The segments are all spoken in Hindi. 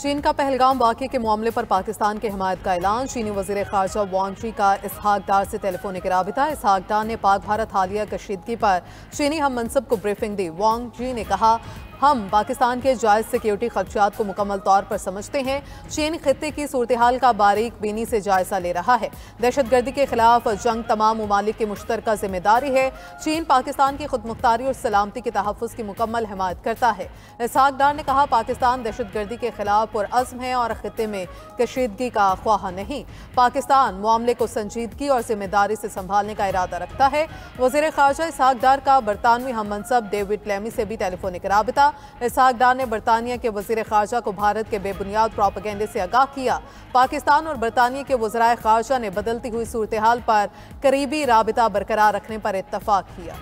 चीन का पहलगाम वाक़े के मामले पर पाकिस्तान के हिमायत का ऐलान। चीनी वज़ीर ख़ारजा वांग जी का इसहाक डार से टेलीफोनिक राबिता। इसहाक डार ने पाक भारत हालिया कशीदगी पर चीनी हम मनसब को ब्रीफिंग दी। वांग जी ने कहा, हम पाकिस्तान के जायज़ सिक्योरिटी खदशात को मुकम्मल तौर पर समझते हैं। चीन खित्ते की सूरत हाल का बारीक बीनी से जायजा ले रहा है। दहशतगर्दी के खिलाफ जंग तमाम ममालिक की मुश्तरका जिम्मेदारी है। चीन पाकिस्तान की खुद मुख्तारी और सलामती के तहफ़्फ़ुज़ की मुकम्मल हिमायत करता है। इसहाक डार ने कहा, पाकिस्तान दहशतगर्दी के खिलाफ पुरअज़्म है और खित्ते में कशीदगी का ख्वाह नहीं। पाकिस्तान मामले को संजीदगी और जिम्मेदारी से संभालने का इरादा रखता है। वज़ीर ख़ारजा इसहाक डार का बरतानवी हम मनसब डेविड लेमी से भी टेलीफोनिक राबिता। इसहाक डार ने बरतानिया के वज़ीर ख़ारजा को भारत के बेबुनियाद प्रोपेगेंडे से आगाह किया। पाकिस्तान और बरतानिया के वज़राए ख़ारजा ने बदलती हुई सूरत हाल पर करीबी राबिता बरकरार रखने पर इत्तफ़ाक़ किया।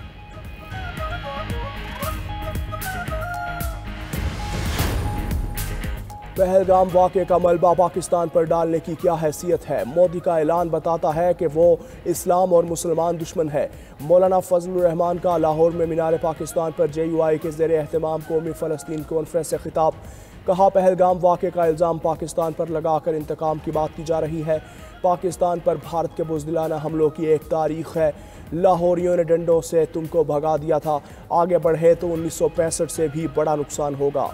पहलगाम वाक़े का मलबा पाकिस्तान पर डालने की क्या हैसियत है? मोदी का ऐलान बताता है कि वो इस्लाम और मुसलमान दुश्मन है। मौलाना फजलुर रहमान का लाहौर में मीनार पाकिस्तान पर JUI के ज़ेर एहतमाम कौमी फ़लस्तीन कॉन्फ्रेंस से खिताब। कहा, पहलगाम वाक़े का इल्ज़ाम पाकिस्तान पर लगाकर इंतकाम की बात की जा रही है। पाकिस्तान पर भारत के बुज़दिलाना हमलों की एक तारीख़ है। लाहौरियों ने डंडों से तुमको भगा दिया था, आगे बढ़े तो 1965 से भी बड़ा नुकसान होगा।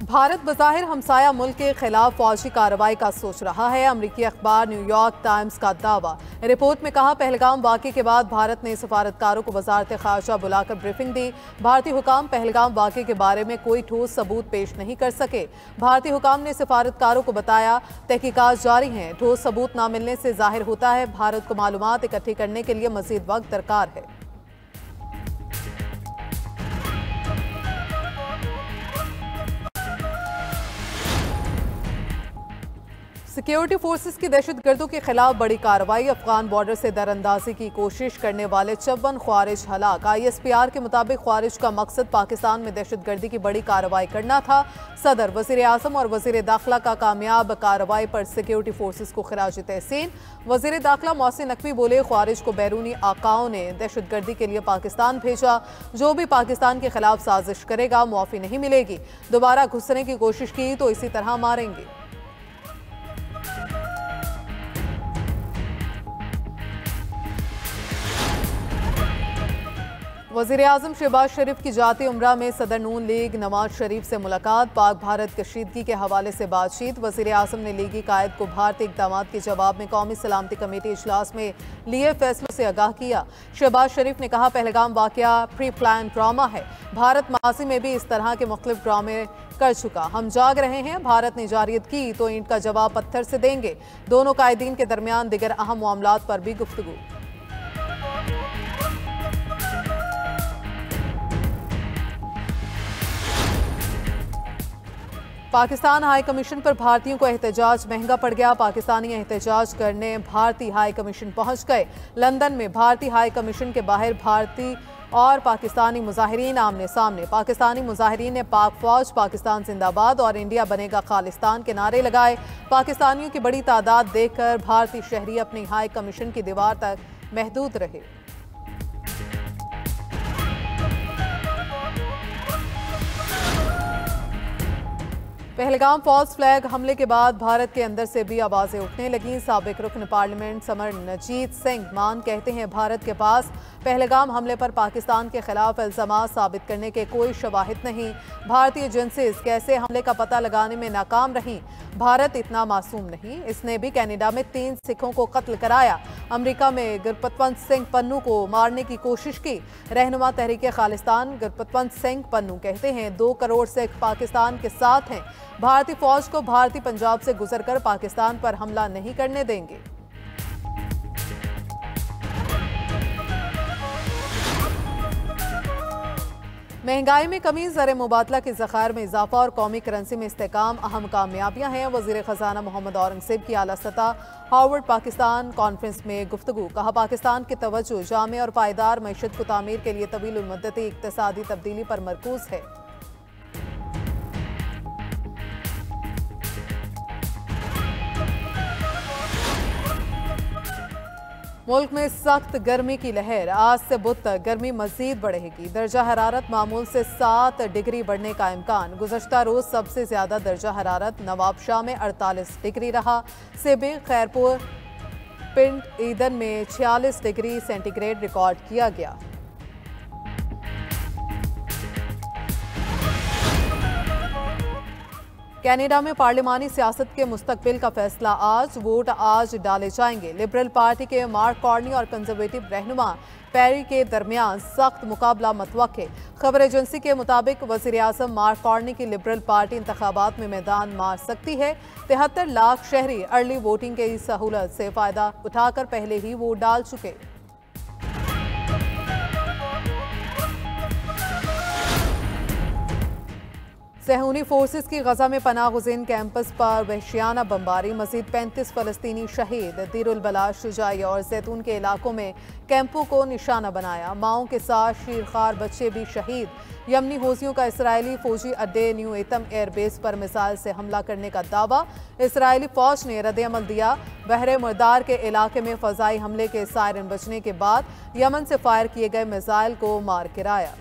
भारत बज़ाहिर हमसाया मुल्क के खिलाफ फौजी कार्रवाई का सोच रहा है। अमरीकी अखबार न्यूयॉर्क टाइम्स का दावा। रिपोर्ट में कहा, पहलगाम वाक़े के बाद भारत ने सफारतकारों को वज़ारत ख़ारजा बुलाकर ब्रीफिंग दी। भारतीय हुकाम पहलगाम वाक़े के बारे में कोई ठोस सबूत पेश नहीं कर सके। भारतीय हुकाम ने सफारतकारों को बताया, तहकीकात जारी हैं। ठोस सबूत न मिलने से जाहिर होता है भारत को मालूमात इकट्ठी करने के लिए मज़ीद वक्त दरकार है। सिक्योरिटी फोर्सेस की दहशतगर्दों के खिलाफ बड़ी कार्रवाई। अफगान बॉर्डर से दरअंदाजी की कोशिश करने वाले 54 ख्वारिज हलाक। ISPR के मुताबिक ख्वारिज का मकसद पाकिस्तान में दहशतगर्दी की बड़ी कार्रवाई करना था। सदर, वज़ीर आज़म और वज़ीर दाखिला का कामयाब कार्रवाई पर सिक्योरिटी फोर्सेस को खिराज तहसीन। वज़ीर दाखिला मोहसिन नकवी बोले, ख्वारिज को बैरूनी आकाओं ने दहशतगर्दी के लिए पाकिस्तान भेजा। जो भी पाकिस्तान के खिलाफ साजिश करेगा मुआफ़ी नहीं मिलेगी। दोबारा घुसने की कोशिश की तो इसी तरह मारेंगे। वज़ीर आज़म शहबाज शरीफ की जाती उम्रा में सदर नून लीग नवाज शरीफ से मुलाकात। पाक भारत कशीदगी के हवाले से बातचीत। वज़ीर आज़म ने लीगी कायद को भारतीय इक़दामात के जवाब में कौमी सलामती कमेटी इजलास में लिए फैसलों से आगाह किया। शहबाज शरीफ ने कहा, पहलगाम वाक़या प्री प्लान ड्रामा है। भारत माजी में भी इस तरह के मुख्तलिफ ड्रामे कर चुका। हम जाग रहे हैं। भारत ने जारियत की तो ईंट का जवाब पत्थर से देंगे। दोनों कायदीन के दरमियान दिगर अहम मामलात पर भी गुफ्तगू। पाकिस्तान हाई कमीशन पर भारतीयों को एहतजाज महंगा पड़ गया। पाकिस्तानी एहतजाज करने भारतीय हाई कमीशन पहुंच गए। लंदन में भारतीय हाई कमीशन के बाहर भारतीय और पाकिस्तानी मुजाहिरीन आमने सामने। पाकिस्तानी मुजाहिरीन ने पाक फौज, पाकिस्तान जिंदाबाद और इंडिया बनेगा खालिस्तान के नारे लगाए। पाकिस्तानियों की बड़ी तादाद देखकर भारतीय शहरी अपनी हाई कमीशन की दीवार तक महदूद रहे। पहलगाम फॉल्स फ्लैग हमले के बाद भारत के अंदर से भी आवाजें उठने लगीं। साबिक रुकन पार्लियामेंट समरनजीत सिंह मान कहते हैं, भारत के पास पहलगाम हमले पर पाकिस्तान के खिलाफ इल्जामात साबित करने के कोई शवाहिद नहीं। भारतीय एजेंसीज कैसे हमले का पता लगाने में नाकाम रहीं। भारत इतना मासूम नहीं। इसने भी कनाडा में 3 सिखों को कत्ल कराया। अमेरिका में गुरपतवंत सिंह पन्नू को मारने की कोशिश की। रहनुमा तहरीक खालिस्तान गुरपतवंत सिंह पन्नू कहते हैं, 2 करोड़ सिख पाकिस्तान के साथ हैं। भारतीय फौज को भारतीय पंजाब से गुजरकर पाकिस्तान पर हमला नहीं करने देंगे। महंगाई में कमी, ज़र मुबादला के ज़खायर में इजाफा और कौमी करेंसी में इस्तेहकाम अहम कामयाबियां हैं। वज़ीर ख़जाना मोहम्मद औरंगज़ेब की आला सतह हार्वर्ड पाकिस्तान कॉन्फ्रेंस में गुफ्तगू। कहा, पाकिस्तान की तवज्जो जामे और पायदार मईशत को तामीर के लिए तवील मुद्दती इक़्तिसादी तब्दीली पर मरकूज़ है। मुल्क में सख्त गर्मी की लहर, आज से बुध तक गर्मी मजीद बढ़ेगी। दर्जा हरारत मामूल से 7 डिग्री बढ़ने का इम्कान। गुज़श्ता रोज सबसे ज्यादा दर्जा हरारत नवाबशाह में 48 डिग्री रहा। सिबी, खैरपुर, पिंड ईदन में 46 डिग्री सेंटीग्रेड रिकॉर्ड किया गया। कनाडा में पार्लिमानी सियासत के मुस्तकबिल का फैसला आज, वोट आज डाले जाएंगे। लिबरल पार्टी के मार्क कार्नी और कंजर्वेटिव रहनुमा पेरी के दरमियान सख्त मुकाबला मतवक्के। खबर एजेंसी के मुताबिक वजीर आजम मार्क कार्नी की लिबरल पार्टी इंतखाबात में मैदान मार सकती है। 73 लाख शहरी अर्ली वोटिंग की सहूलत से फायदा उठाकर पहले ही वोट डाल चुके। सहूनी फोर्सेस की गजा में पनाह गुज़ीन कैंपस पर वहशियाना बमबारी, मजीद 35 फलस्तीनी शहीद। दीरुल बला, शुजाई और जैतून के इलाकों में कैंपों को निशाना बनाया। माओं के साथ शीरखार बच्चे भी शहीद। यमनी हौसियों का इसराइली फौजी अड्डे न्यू एतम एयरबेस पर मिसाइल से हमला करने का दावा। इसराइली फौज ने रद्द-ए-अमल दिया। बहरे मुर्दार के इलाके में फजाई हमले के सायरन बजने के बाद यमन से फायर किए गए मिसाइल को मार गिराया।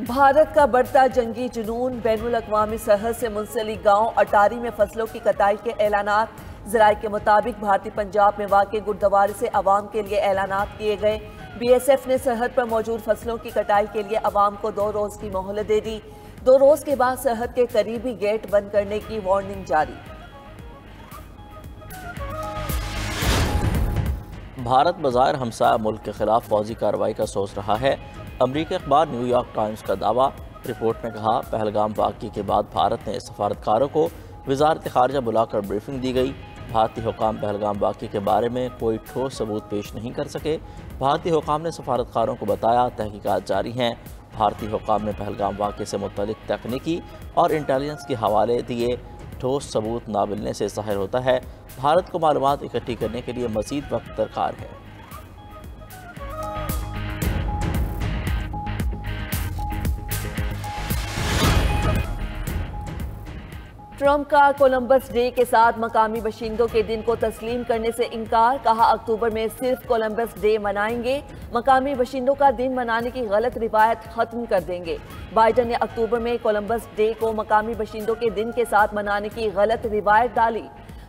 भारत का बढ़ता जंगी जुनून, बैनुल अक़वामी सरहद से मुंसलिक गांव अटारी में फसलों की कटाई के ऐलानात। ज़राए के मुताबिक भारतीय पंजाब में वाक़ गुरुद्वारे से अवाम के लिए ऐलानात किए गए। BSF ने सरहद पर मौजूद फसलों की कटाई के लिए अवाम को 2 रोज़ की मोहलत दे दी। 2 रोज़ के बाद सरहद के करीबी गेट बंद करने की वार्निंग जारी। भारत बज़ाहिर हमसाया मुल्क के खिलाफ फौजी कार्रवाई का सोच रहा है। अमरीकी अखबार न्यूयॉर्क टाइम्स का दावा। रिपोर्ट में कहा, पहलगाम वाक़ये के बाद भारत ने सफारतकारों को वज़ारत ख़ारिजा बुलाकर ब्रीफिंग दी गई। भारतीय हुकाम पहलगाम वाक़ये के बारे में कोई ठोस सबूत पेश नहीं कर सके। भारतीय हुकाम ने सफारतकारों को बताया, तहकीकात जारी हैं। भारतीय हुकाम ने पहलगाम वाक़ये से मुतल्लिक़ तकनीकी और इंटेलिजेंस के हवाले दिए। ठोस सबूत ना मिलने से ज़ाहिर होता है भारत को मालूमात इकट्ठी करने के लिए मज़ीद वक्त दरकार है। ट्रंप का कोलंबस डे के साथ मकामी बाशिंदों के दिन को तस्लीम करने से इनकार। कहा, अक्टूबर में सिर्फ कोलंबस डे मनाएंगे। मकामी बाशिंदों का दिन मनाने की गलत रिवायत खत्म कर देंगे। बाइडन ने अक्टूबर में कोलंबस डे को मकामी बाशिंदों के दिन के साथ मनाने की गलत रिवायत डाली।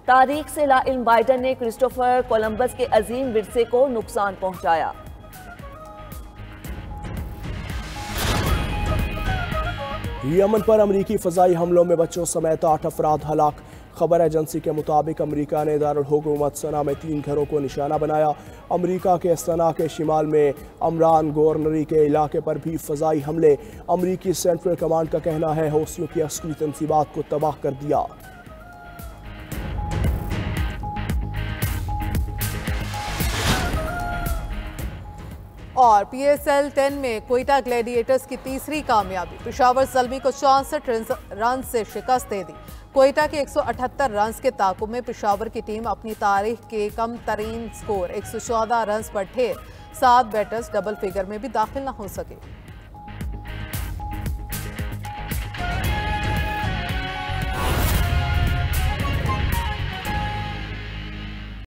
तारीख से लाइल्म बाइडन ने क्रिस्टोफर कोलंबस के अजीम विरसे को नुकसान पहुंचाया। यमन पर अमरीकी फ़ज़ाई हमलों में बच्चों समेत 8 अफराद हलाक। खबर एजेंसी के मुताबिक अमरीका ने दारुल हुकूमत सना में 3 घरों को निशाना बनाया। अमरीका के सना के शिमाल में अमरान गवर्नरी के इलाके पर भी फ़ज़ाई हमले। अमरीकी सेंट्रल कमांड का कहना है, हौसियों की अस्करी तंसीबात को तबाह कर दिया। और PSL 10 में कोयटा ग्लैडिएटर्स की तीसरी कामयाबी। पेशावर ज़ल्मी को 64 रन से शिकस्त दे दी। कोयटा के 178 रन के ताकुब में पेशावर की टीम अपनी तारीख के कम तरीन स्कोर 114 रन पर ढेर। 7 बैटर्स डबल फिगर में भी दाखिल न हो सके।